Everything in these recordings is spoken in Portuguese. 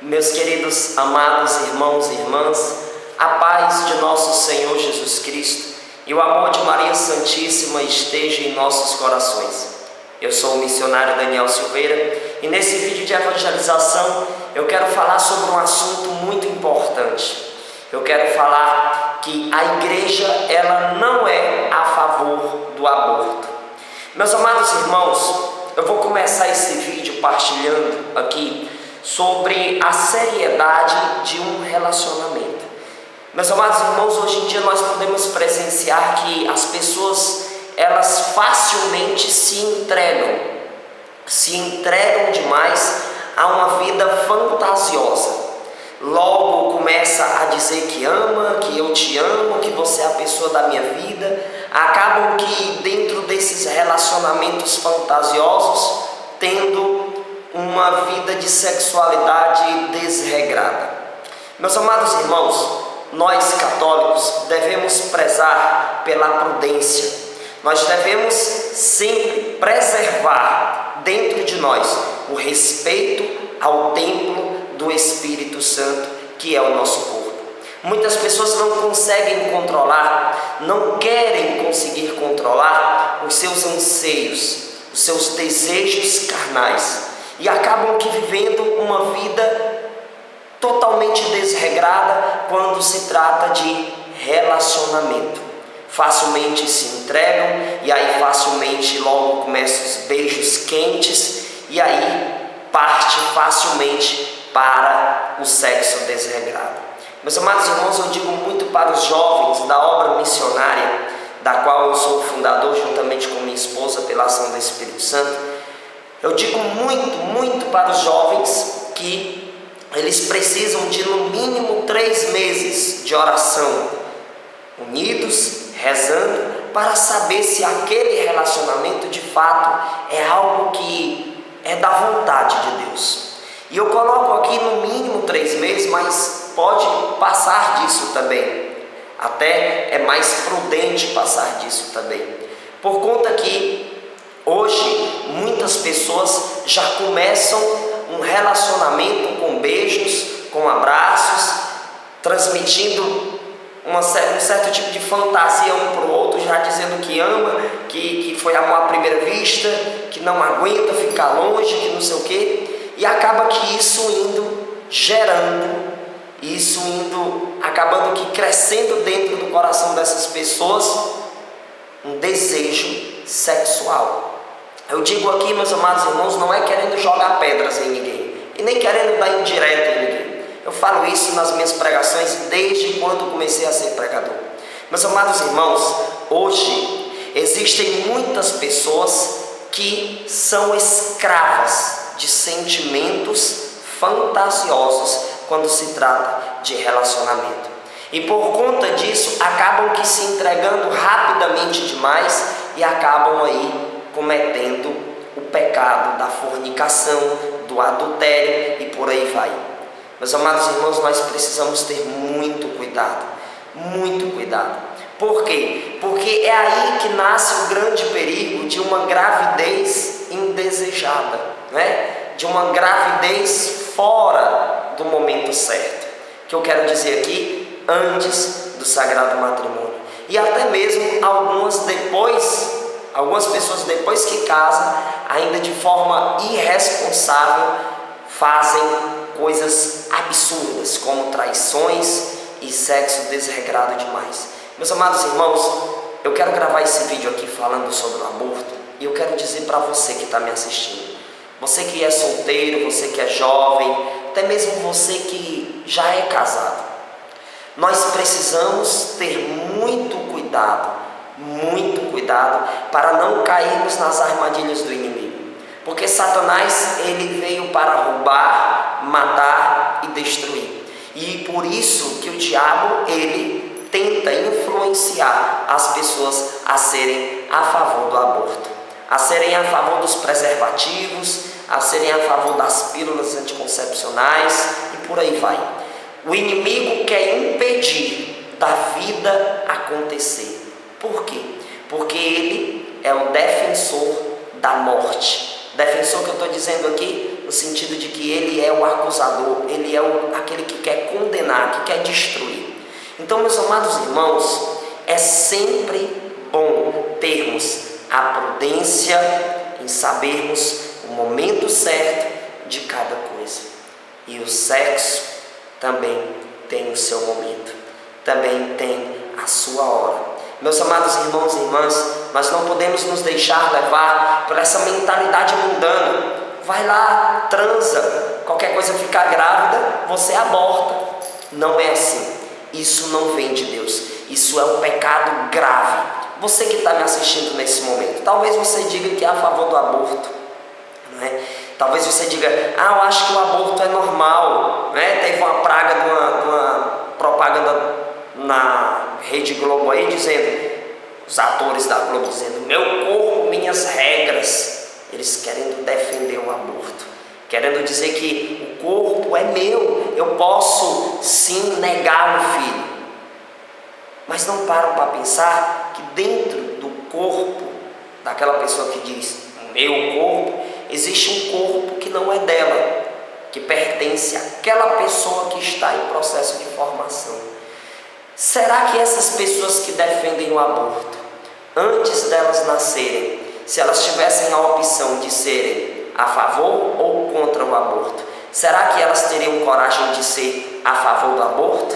Meus queridos, amados irmãos e irmãs, a paz de nosso Senhor Jesus Cristo e o amor de Maria Santíssima esteja em nossos corações. Eu sou o missionário Daniel Silveira e nesse vídeo de evangelização eu quero falar sobre um assunto muito importante. Eu quero falar que a igreja ela não é a favor do aborto. Meus amados irmãos, eu vou começar esse vídeo partilhando aqui sobre a seriedade de um relacionamento. Meus amados irmãos, hoje em dia nós podemos presenciar que as pessoas elas facilmente se entregam demais a uma vida fantasiosa. Logo começa a dizer que ama, que eu te amo, que você é a pessoa da minha vida. Acabam que dentro desses relacionamentos fantasiosos, tendo uma vida de sexualidade desregrada. Meus amados irmãos, nós católicos devemos prezar pela prudência. Nós devemos sempre preservar dentro de nós o respeito ao templo do Espírito Santo, que é o nosso corpo. Muitas pessoas não conseguem controlar, não querem conseguir controlar os seus anseios, os seus desejos carnais e acabam que vivendo uma vida totalmente desregrada quando se trata de relacionamento. Facilmente se entregam e aí facilmente logo começam os beijos quentes e aí parte facilmente para o sexo desregrado. Meus amados irmãos, eu digo muito para os jovens da obra missionária, da qual eu sou o fundador juntamente com minha esposa pela ação do Espírito Santo. Eu digo muito para os jovens que eles precisam de no mínimo 3 meses de oração, unidos, rezando, para saber se aquele relacionamento de fato é algo que é da vontade de Deus. E eu coloco aqui no mínimo 3 meses, mas pode passar disso também. Até é mais prudente passar disso também. Por conta que hoje muitas pessoas já começam um relacionamento com beijos, com abraços, transmitindo um certo tipo de fantasia um para o outro, já dizendo que ama, que foi amor à primeira vista, que não aguenta ficar longe, que não sei o quê. E acaba que acabando que crescendo dentro do coração dessas pessoas um desejo sexual. Eu digo aqui, meus amados irmãos, não é querendo jogar pedras em ninguém e nem querendo dar indireta em ninguém. Eu falo isso nas minhas pregações desde quando comecei a ser pregador. Meus amados irmãos, hoje existem muitas pessoas que são escravas de sentimentos fantasiosos quando se trata de relacionamento. E por conta disso, acabam que se entregando rapidamente demais e acabam aí cometendo o pecado da fornicação, do adultério e por aí vai. Meus amados irmãos, nós precisamos ter muito cuidado. Por quê? Porque é aí que nasce o grande perigo de uma gravidez indesejada, né? De uma gravidez fora do momento certo, que eu quero dizer aqui, antes do sagrado matrimônio. E até mesmo algumas pessoas depois que casam, ainda de forma irresponsável, fazem coisas absurdas, como traições e sexo desregrado demais. Meus amados irmãos, eu quero gravar esse vídeo aqui falando sobre o aborto, e eu quero dizer para você que está me assistindo, você que é solteiro, você que é jovem, até mesmo você que já é casado, nós precisamos ter muito cuidado para não cairmos nas armadilhas do inimigo, porque Satanás ele veio para roubar, matar e destruir, e por isso que o diabo ele tenta influenciar as pessoas a serem a favor do aborto, a serem a favor dos preservativos, a serem a favor das pílulas anticoncepcionais e por aí vai. O inimigo quer impedir da vida acontecer. Por quê? Porque ele é o defensor da morte. Defensor que eu estou dizendo aqui no sentido de que ele é o acusador, ele é aquele que quer condenar, que quer destruir. Então, meus amados irmãos, é sempre bom termos a prudência em sabermos o momento certo de cada coisa. E o sexo também tem o seu momento, também tem a sua hora. Meus amados irmãos e irmãs, nós não podemos nos deixar levar por essa mentalidade mundana. Vai lá, transa, qualquer coisa ficar grávida, você aborta. Não é assim. Isso não vem de Deus. Isso é um pecado grave. Você que está me assistindo nesse momento, talvez você diga que é a favor do aborto, não é? Talvez você diga, eu acho que o aborto é normal, né? Teve uma praga de uma propaganda na Rede Globo aí dizendo, os atores da Globo dizendo, meu corpo, minhas regras. Eles querendo defender o aborto, querendo dizer que o corpo é meu, eu posso sim negar o filho. Mas não param para pensar que dentro do corpo daquela pessoa que diz, meu corpo, existe um corpo que não é dela, que pertence àquela pessoa que está em processo de formação. Será que essas pessoas que defendem o aborto, antes delas nascerem, se elas tivessem a opção de serem a favor ou contra o aborto, será que elas teriam coragem de ser a favor do aborto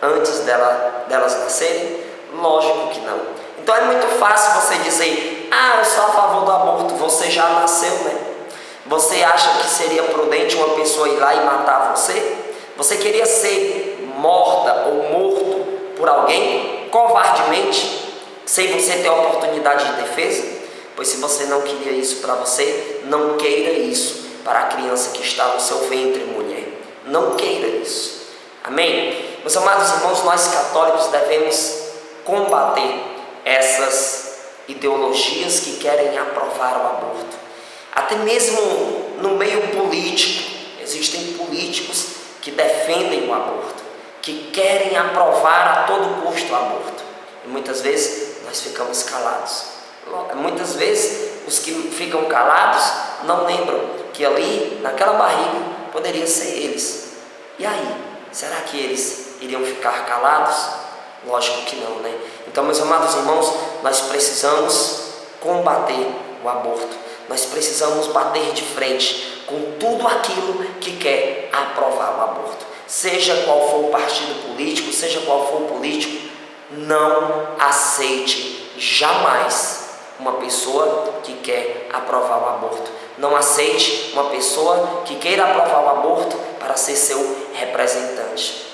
antes delas nascerem? Lógico que não. Então é muito fácil você dizer, eu sou a favor do aborto, você já nasceu, né? Você acha que seria prudente uma pessoa ir lá e matar você? Você queria ser morta ou morto por alguém covardemente, sem você ter a oportunidade de defesa? Pois se você não queria isso para você, não queira isso para a criança que está no seu ventre, mulher. Não queira isso. Amém? Meus amados irmãos, nós católicos devemos combater essas ideologias que querem aprovar o aborto. Até mesmo no meio político, existem políticos que defendem o aborto, que querem aprovar a todo custo o aborto. E muitas vezes nós ficamos calados. Muitas vezes os que ficam calados não lembram que ali, naquela barriga, poderia ser eles. E aí, será que eles iriam ficar calados? Lógico que não, né? Então, meus amados irmãos, nós precisamos combater o aborto. Nós precisamos bater de frente com tudo aquilo que quer aprovar o aborto. Seja qual for o partido político, seja qual for o político, não aceite jamais uma pessoa que quer aprovar o aborto. Não aceite uma pessoa que queira aprovar o aborto para ser seu representante.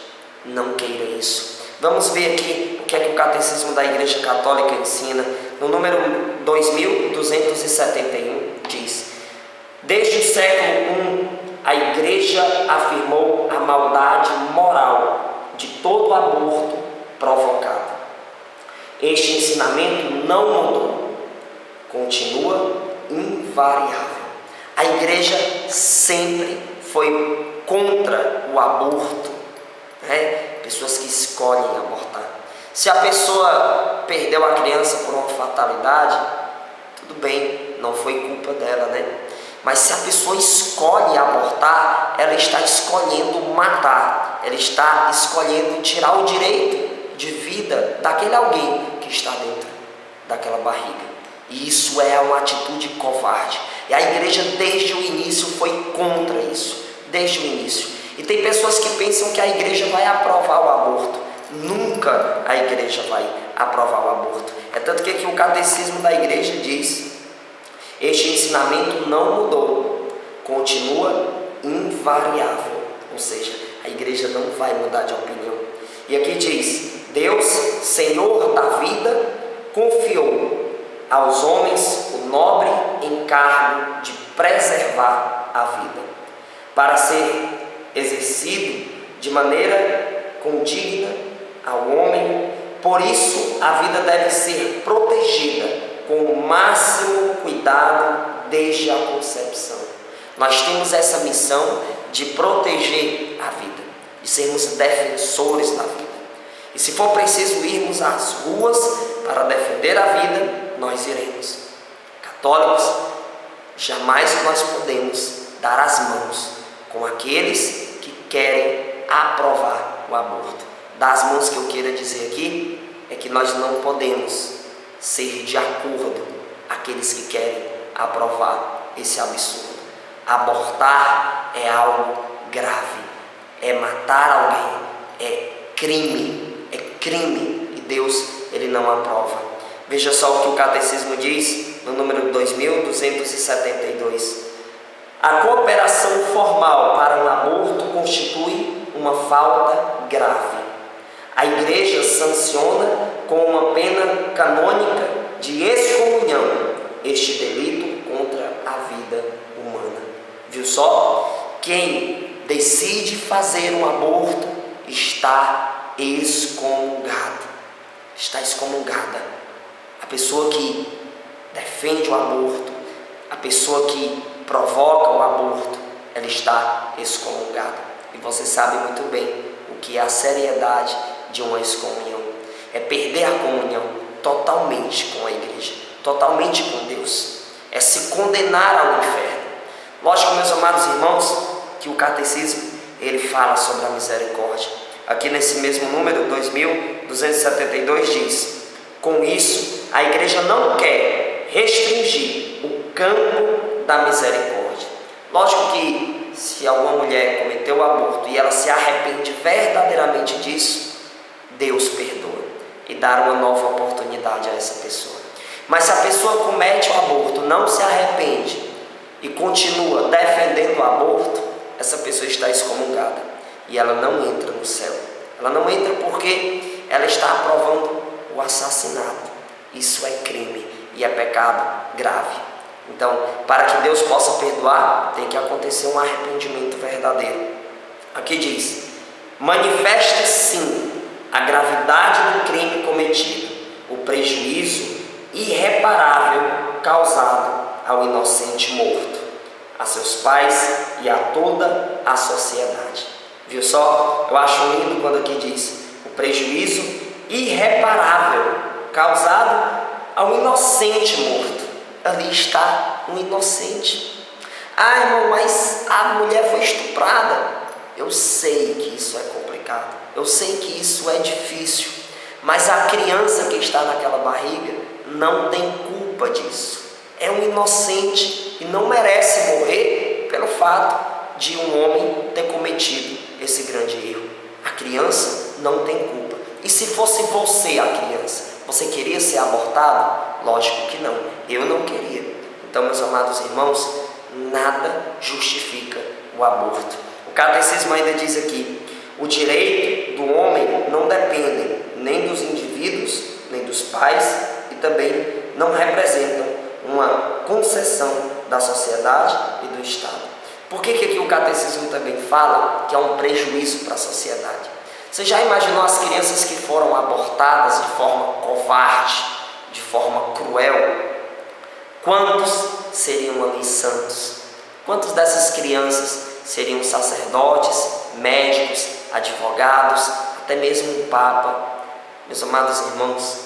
Não queira isso. Vamos ver aqui o que é que o Catecismo da Igreja Católica ensina. No número 2271 diz: desde o século I, a Igreja afirmou a maldade moral de todo aborto provocado. Este ensinamento não mudou, continua invariável. A Igreja sempre foi contra o aborto, né? Pessoas que escolhem abortar. Se a pessoa perdeu a criança por uma fatalidade, tudo bem, não foi culpa dela, né? Mas se a pessoa escolhe abortar, ela está escolhendo matar, ela está escolhendo tirar o direito de vida daquele alguém que está dentro daquela barriga. E isso é uma atitude covarde. E a igreja desde o início foi contra isso, desde o início. E tem pessoas que pensam que a igreja vai aprovar o aborto. Nunca a igreja vai aprovar o aborto. É tanto que aqui o catecismo da igreja diz: este ensinamento não mudou, continua invariável. Ou seja, a igreja não vai mudar de opinião. E aqui diz: Deus, Senhor da vida, confiou aos homens o nobre encargo de preservar a vida, para ser exercido de maneira condigna ao homem. Por isso, a vida deve ser protegida com o máximo cuidado desde a concepção. Nós temos essa missão de proteger a vida, de sermos defensores da vida. E se for preciso irmos às ruas para defender a vida, nós iremos. Católicos, jamais nós podemos dar as mãos com aqueles que querem aprovar o aborto. Dar as mãos que eu queira dizer aqui é que nós não podemos ser de acordo aqueles que querem aprovar esse absurdo. Abortar é algo grave, é matar alguém, é crime, e Deus, Ele não aprova. Veja só o que o Catecismo diz no número 2272. A cooperação formal para um aborto constitui uma falta grave. A Igreja sanciona com uma pena canônica de excomunhão este delito contra a vida humana. Viu só? Quem decide fazer um aborto está excomungado. Está excomungada. A pessoa que defende o aborto, a pessoa que provoca o aborto, ela está excomungada. E você sabe muito bem o que é a seriedade de uma excomunhão. É perder a comunhão totalmente com a igreja, totalmente com Deus. É se condenar ao inferno. Lógico, meus amados irmãos, que o catecismo, ele fala sobre a misericórdia. Aqui nesse mesmo número, 2272, diz: com isso, a igreja não quer restringir o campo da misericórdia. Lógico que se alguma mulher cometeu o aborto e ela se arrepende verdadeiramente disso, Deus perdoa e dá uma nova oportunidade a essa pessoa. Mas se a pessoa comete o aborto, não se arrepende e continua defendendo o aborto, essa pessoa está excomungada e ela não entra no céu. Ela não entra porque ela está aprovando o assassinato. Isso é crime e é pecado grave. Então, para que Deus possa perdoar, tem que acontecer um arrependimento verdadeiro. Aqui diz: manifesta sim a gravidade do crime cometido, o prejuízo irreparável causado ao inocente morto, a seus pais e a toda a sociedade. Viu só? Eu acho lindo quando aqui diz o prejuízo irreparável causado ao inocente morto. Ali está um inocente. Ah, irmão, mas a mulher foi estuprada. Eu sei que isso é complicado, eu sei que isso é difícil, mas a criança que está naquela barriga não tem culpa disso. É um inocente e não merece morrer pelo fato de um homem ter cometido esse grande erro. A criança não tem culpa. E se fosse você a criança, você queria ser abortado? Lógico que não, eu não queria. Então, meus amados irmãos, nada justifica o aborto. O catecismo ainda diz aqui: o direito do homem não depende nem dos indivíduos, nem dos pais, e também não representam uma concessão da sociedade e do Estado. Por que aqui o catecismo também fala que é um prejuízo para a sociedade? Você já imaginou as crianças que foram abortadas de forma covarde, de forma cruel? Quantos seriam ali santos? Quantos dessas crianças seriam sacerdotes, médicos, advogados, até mesmo um papa? Meus amados irmãos,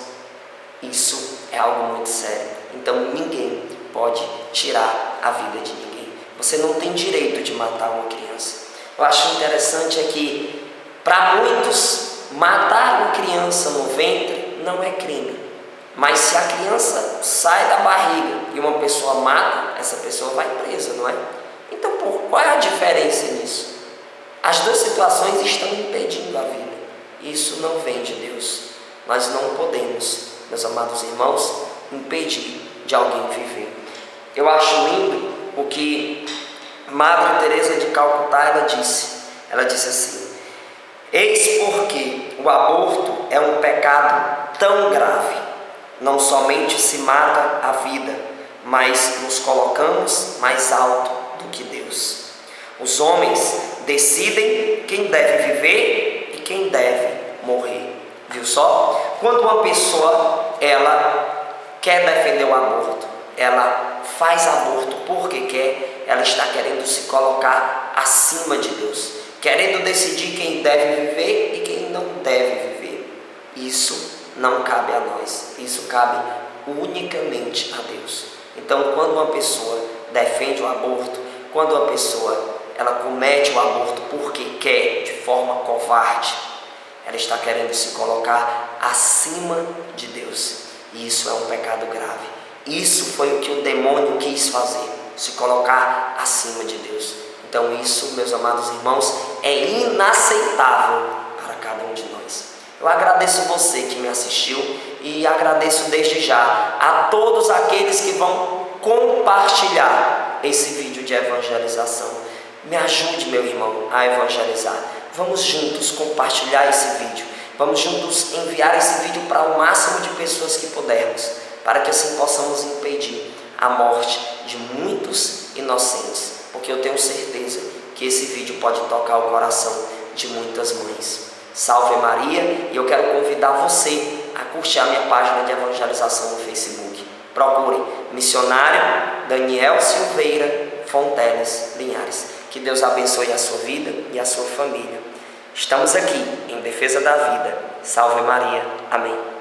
isso é algo muito sério. Então ninguém pode tirar a vida de ninguém. Você não tem direito de matar uma criança. Eu acho interessante é que, para muitos, matar uma criança no ventre não é crime. Mas se a criança sai da barriga e uma pessoa mata, essa pessoa vai presa, não é? Então, qual é a diferença nisso? As duas situações estão impedindo a vida. Isso não vem de Deus. Nós não podemos, meus amados irmãos, impedir de alguém viver. Eu acho lindo o que Madre Teresa de Calcutá ela disse. Ela disse assim: eis porque o aborto é um pecado tão grave. Não somente se mata a vida, mas nos colocamos mais alto do que Deus. Os homens decidem quem deve viver e quem deve morrer. Viu só? Quando uma pessoa ela quer defender o aborto, ela faz aborto porque quer, ela está querendo se colocar acima de Deus, querendo decidir quem deve viver e quem não deve viver. Isso não cabe a nós, isso cabe unicamente a Deus. Então, quando uma pessoa defende o aborto, quando a pessoa ela comete o aborto porque quer, de forma covarde, ela está querendo se colocar acima de Deus. E isso é um pecado grave. Isso foi o que o demônio quis fazer, se colocar acima de Deus. Então isso, meus amados irmãos, é inaceitável para cada um de nós. Eu agradeço você que me assistiu e agradeço desde já a todos aqueles que vão compartilhar esse vídeo de evangelização. Me ajude, meu irmão, a evangelizar. Vamos juntos compartilhar esse vídeo. Vamos juntos enviar esse vídeo para o máximo de pessoas que pudermos, para que assim possamos impedir a morte de muitos inocentes, porque eu tenho certeza que esse vídeo pode tocar o coração de muitas mães. Salve Maria, e eu quero convidar você a curtir a minha página de evangelização no Facebook. Procure Missionário Daniel Silveira Fonteles Linhares. Que Deus abençoe a sua vida e a sua família. Estamos aqui em defesa da vida. Salve Maria. Amém.